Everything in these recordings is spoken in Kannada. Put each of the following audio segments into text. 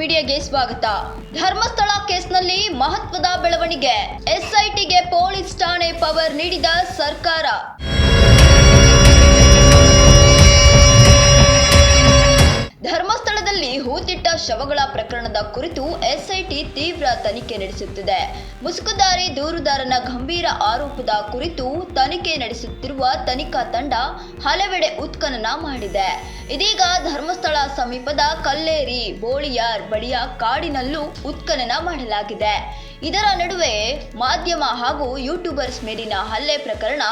ಮೀಡಿಯಾಗೆ ಸ್ವಾಗತ. ಧರ್ಮಸ್ಥಳ ಕೇಸ್ನಲ್ಲಿ ಮಹತ್ವದ ಬೆಳವಣಿಗೆ. ಎಸ್ಐಟಿಗೆ ಪೊಲೀಸ್ ಠಾಣೆ ಪವರ್ ನೀಡಿದ ಸರ್ಕಾರ. ಧರ್ಮಸ್ಥಳದಲ್ಲಿ ಹೂತಿಟ್ಟ ಶವಗಳ ಪ್ರಕರಣದ ಕುರಿತು ಎಸ್ಐಟಿ ತೀವ್ರ ತನಿಖೆ ನಡೆಸುತ್ತಿದೆ. ಮುಸುಕುದಾರಿ ದೂರುದಾರನ ಗಂಭೀರ ಆರೋಪದ ಕುರಿತು ತನಿಖೆ ನಡೆಸುತ್ತಿರುವ ತನಿಖಾ ತಂಡ ಹಲವೆಡೆ ಉತ್ಖನನ ಮಾಡಿದೆ. ಇದೀಗ ಧರ್ಮಸ್ಥಳ ಸಮೀಪದ ಕಲ್ಲೇರಿ ಬೋಳಿಯಾರ್ ಬಳಿಯ ಕಾಡಿನಲ್ಲೂ ಉತ್ಖನನ ಮಾಡಲಾಗಿದೆ. ಇದರ ನಡುವೆ ಮಾಧ್ಯಮ ಹಾಗೂ ಯೂಟ್ಯೂಬರ್ಸ್ ಮೇಲಿನ ಹಲ್ಲೆ ಪ್ರಕರಣ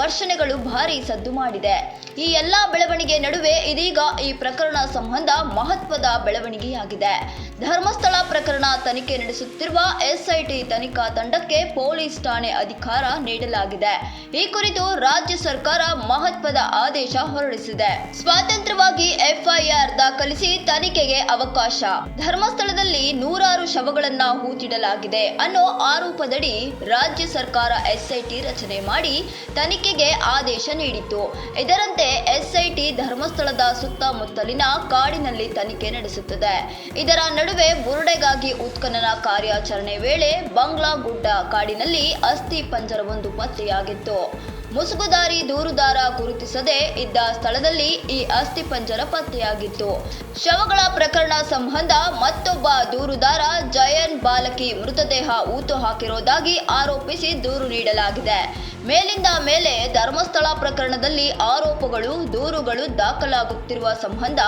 ಘರ್ಷಣೆಗಳು ಭಾರೀ ಸದ್ದು ಮಾಡಿದೆ. ಈ ಎಲ್ಲಾ ಬೆಳವಣಿಗೆ ನಡುವೆ ಇದೀಗ ಈ ಪ್ರಕರಣ ಸಂಬಂಧ ಮಹತ್ವದ ಬೆಳವಣಿಗೆಯಾಗಿದೆ. ಧರ್ಮಸ್ಥಳ ಪ್ರಕರಣ ತನಿಖೆ ನಡೆಸುತ್ತಿರುವ ಎಸ್ಐಟಿ ತನಿಖಾ ತಂಡಕ್ಕೆ ಪೊಲೀಸ್ ಠಾಣೆ ಅಧಿಕಾರ ನೀಡಲಾಗಿದೆ. ಈ ಕುರಿತು ರಾಜ್ಯ ಸರ್ಕಾರ ಮಹತ್ವದ ಆದೇಶ ಹೊರಡಿಸಿದೆ. ಸ್ವತಂತ್ರವಾಗಿ ಎಫ್ಐಆರ್ ದಾಖಲಿಸಿ ತನಿಖೆಗೆ ಅವಕಾಶ. ಧರ್ಮಸ್ಥಳದಲ್ಲಿ ನೂರಾರು ಶವಗಳನ್ನ ಹೂತಿಡಲಾಗಿದೆ ಅನ್ನೋ ಆರೋಪದಡಿ ರಾಜ್ಯ ಸರ್ಕಾರ ಎಸ್ಐಟಿ ರಚನೆ ಮಾಡಿ ತನಿಖೆಗೆ ಆದೇಶ ನೀಡಿತ್ತು. ಇದರಂತೆ ಎಸ್ಐಟಿ ಧರ್ಮಸ್ಥಳದ ಸುತ್ತಮುತ್ತಲಿನ ಕಾಡಿನಲ್ಲಿ ತನಿಖೆ ನಡೆಸುತ್ತದೆ. ಇದರ ನಡುವೆ ಬುರುಡೆಗಾಗಿ ಉತ್ಖನನ ಕಾರ್ಯಾಚರಣೆ ವೇಳೆ ಬಂಗ್ಲಾ ಗುಡ್ಡ ಕಾಡಿನಲ್ಲಿ ಅಸ್ಥಿ ಪಂಜರವೊಂದು ಪತ್ತೆಯಾಗಿತ್ತು. ಮುಸುಕುದಾರಿ ದೂರುದಾರ ಗುರುತಿಸದೇ ಇದ್ದ ಸ್ಥಳದಲ್ಲಿ ಈ ಅಸ್ಥಿ ಪಂಜರ ಪತ್ತೆಯಾಗಿತ್ತು. ಶವಗಳ ಪ್ರಕರಣ ಸಂಬಂಧ ಮತ್ತೊಬ್ಬ ದೂರುದಾರ ಜಯನ್ ಬಾಲಕಿ ಮೃತದೇಹ ಊತು ಹಾಕಿರುವುದಾಗಿ ಆರೋಪಿಸಿ ದೂರು ನೀಡಲಾಗಿದೆ. ಮೇಲಿಂದ ಮೇಲೆ ಧರ್ಮಸ್ಥಳ ಪ್ರಕರಣದಲ್ಲಿ ಆರೋಪಗಳು ದೂರುಗಳು ದಾಖಲಾಗುತ್ತಿರುವ ಸಂಬಂಧ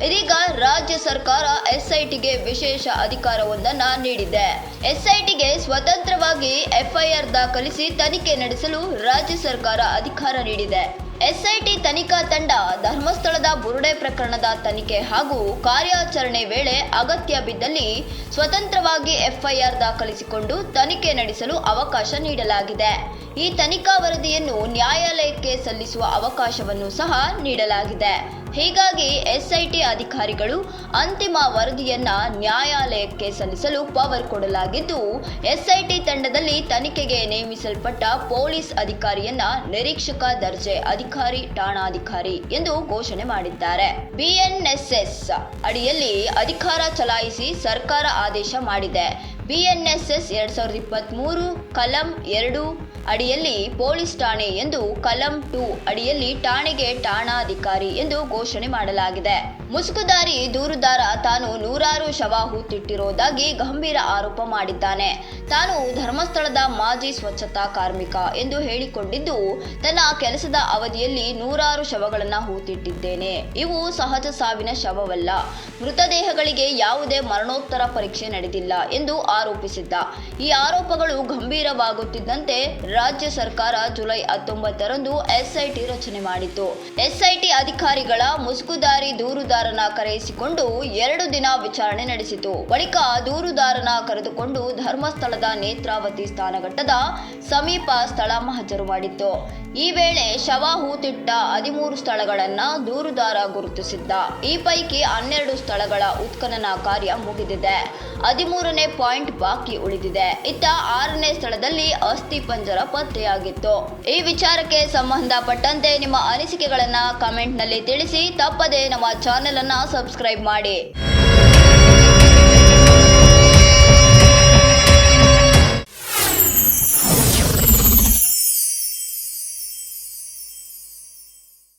ಇದೀಗ ರಾಜ್ಯ ಸರ್ಕಾರ ಎಸ್ಐಟಿಗೆ ವಿಶೇಷ ಅಧಿಕಾರವೊಂದನ್ನ ನೀಡಿದೆ. ಎಸ್ಐಟಿಗೆ ಸ್ವತಂತ್ರವಾಗಿ ಎಫ್ಐಆರ್ ದಾಖಲಿಸಿ ತನಿಖೆ ನಡೆಸಲು ರಾಜ್ಯ ಸರ್ಕಾರ ಅಧಿಕಾರ ನೀಡಿದೆ. ಎಸ್ಐಟಿ ತನಿಖಾ ತಂಡ ಧರ್ಮಸ್ಥಳದ ಬುರುಡೆ ಪ್ರಕರಣದ ತನಿಖೆ ಹಾಗೂ ಕಾರ್ಯಾಚರಣೆ ವೇಳೆ ಅಗತ್ಯ ಬಿದ್ದಲ್ಲಿ ಸ್ವತಂತ್ರವಾಗಿ ಎಫ್ಐಆರ್ ದಾಖಲಿಸಿಕೊಂಡು ತನಿಖೆ ನಡೆಸಲು ಅವಕಾಶ ನೀಡಲಾಗಿದೆ. ಈ ತನಿಖಾ ವರದಿಯನ್ನು ನ್ಯಾಯಾಲಯಕ್ಕೆ ಸಲ್ಲಿಸುವ ಅವಕಾಶವನ್ನು ಸಹ ನೀಡಲಾಗಿದೆ. ಹೀಗಾಗಿ ಎಸ್ಐಟಿ ಅಧಿಕಾರಿಗಳು ಅಂತಿಮ ವರದಿಯನ್ನ ನ್ಯಾಯಾಲಯಕ್ಕೆ ಸಲ್ಲಿಸಲು ಪವರ್ ಕೊಡಲಾಗಿದ್ದು, ಎಸ್ಐಟಿ ತಂಡದಲ್ಲಿ ತನಿಖೆಗೆ ನೇಮಿಸಲ್ಪಟ್ಟ ಪೊಲೀಸ್ ಅಧಿಕಾರಿಯನ್ನ ನಿರೀಕ್ಷಕ ದರ್ಜೆ ಅಧಿಕಾರಿ ಠಾಣಾಧಿಕಾರಿ ಎಂದು ಘೋಷಣೆ ಮಾಡಿದ್ದಾರೆ. ಬಿಎನ್ಎಸ್ಎಸ್ ಅಡಿಯಲ್ಲಿ ಅಧಿಕಾರ ಚಲಾಯಿಸಿ ಸರ್ಕಾರ ಆದೇಶ ಮಾಡಿದೆ. ಬಿಎನ್ಎಸ್ಎಸ್ 2023 ಕಲಂ 2 ಅಡಿಯಲ್ಲಿ ಪೊಲೀಸ್ ಠಾಣೆ ಎಂದು, ಕಲಂ 2 ಅಡಿಯಲ್ಲಿ ಠಾಣೆಗೆ ಠಾಣಾಧಿಕಾರಿ ಎಂದು ಘೋಷಣೆ ಮಾಡಲಾಗಿದೆ. ಮುಸುಕುದಾರಿ ದೂರುದಾರ ತಾನು ನೂರಾರು ಶವ ಹೂತಿಟ್ಟಿರುವುದಾಗಿ ಗಂಭೀರ ಆರೋಪ ಮಾಡಿದ್ದಾನೆ. ತಾನು ಧರ್ಮಸ್ಥಳದ ಮಾಜಿ ಸ್ವಚ್ಛತಾ ಕಾರ್ಮಿಕ ಎಂದು ಹೇಳಿಕೊಂಡಿದ್ದು, ತನ್ನ ಕೆಲಸದ ಅವಧಿಯಲ್ಲಿ ನೂರಾರು ಶವಗಳನ್ನು ಹೂತಿಟ್ಟಿದ್ದೇನೆ. ಇವು ಸಹಜ ಸಾವಿನ ಶವವಲ್ಲ, ಮೃತದೇಹಗಳಿಗೆ ಯಾವುದೇ ಮರಣೋತ್ತರ ಪರೀಕ್ಷೆ ನಡೆದಿಲ್ಲ ಎಂದು ಆರೋಪಿಸಿದ್ದ. ಈ ಆರೋಪಗಳು ಗಂಭೀರವಾಗುತ್ತಿದ್ದಂತೆ ರಾಜ್ಯ ಸರ್ಕಾರ ಜುಲೈ 19ರಂದು ಎಸ್ಐಟಿ ರಚನೆ ಮಾಡಿತು. ಎಸ್ಐಟಿ ಅಧಿಕಾರಿಗಳ ಮುಸುಕುದಾರಿ ದೂರುದಾರನ ಕರೆಯಿಸಿಕೊಂಡು 2 ದಿನ ವಿಚಾರಣೆ ನಡೆಸಿತು. ಬಳಿಕ ದೂರುದಾರನ ಕರೆದುಕೊಂಡು ಧರ್ಮಸ್ಥಳದ ನೇತ್ರಾವತಿ ಸ್ನಾನಘಟ್ಟದ ಸಮೀಪ ಸ್ಥಳ ಮಹಜರು ಮಾಡಿತ್ತು. ಈ ವೇಳೆ ಶವ ಹೂತಿಟ್ಟ 13 ಸ್ಥಳಗಳನ್ನ ದೂರುದಾರ ಗುರುತಿಸಿದ್ದ. ಈ ಪೈಕಿ 12 ಸ್ಥಳಗಳ ಉತ್ಖನನ ಕಾರ್ಯ ಮುಗಿದಿದೆ. 13ನೇ ಪಾಯಿಂಟ್ ಬಾಕಿ ಉಳಿದಿದೆ. ಇತ್ತ 6ನೇ ಸ್ಥಳದಲ್ಲಿ ಅಸ್ಥಿ ಪಂಜರ ಪತ್ತೆಯಾಗಿತ್ತು. ಈ ವಿಚಾರಕ್ಕೆ ಸಂಬಂಧಪಟ್ಟಂತೆ ನಿಮ್ಮ ಅನಿಸಿಕೆಗಳನ್ನ ಕಮೆಂಟ್ ನಲ್ಲಿ ತಿಳಿಸಿ. ತಪ್ಪದೆ ನಮ್ಮ ಚಾನೆಲ್ ಅನ್ನ ಸಬ್ಸ್ಕ್ರೈಬ್ ಮಾಡಿ.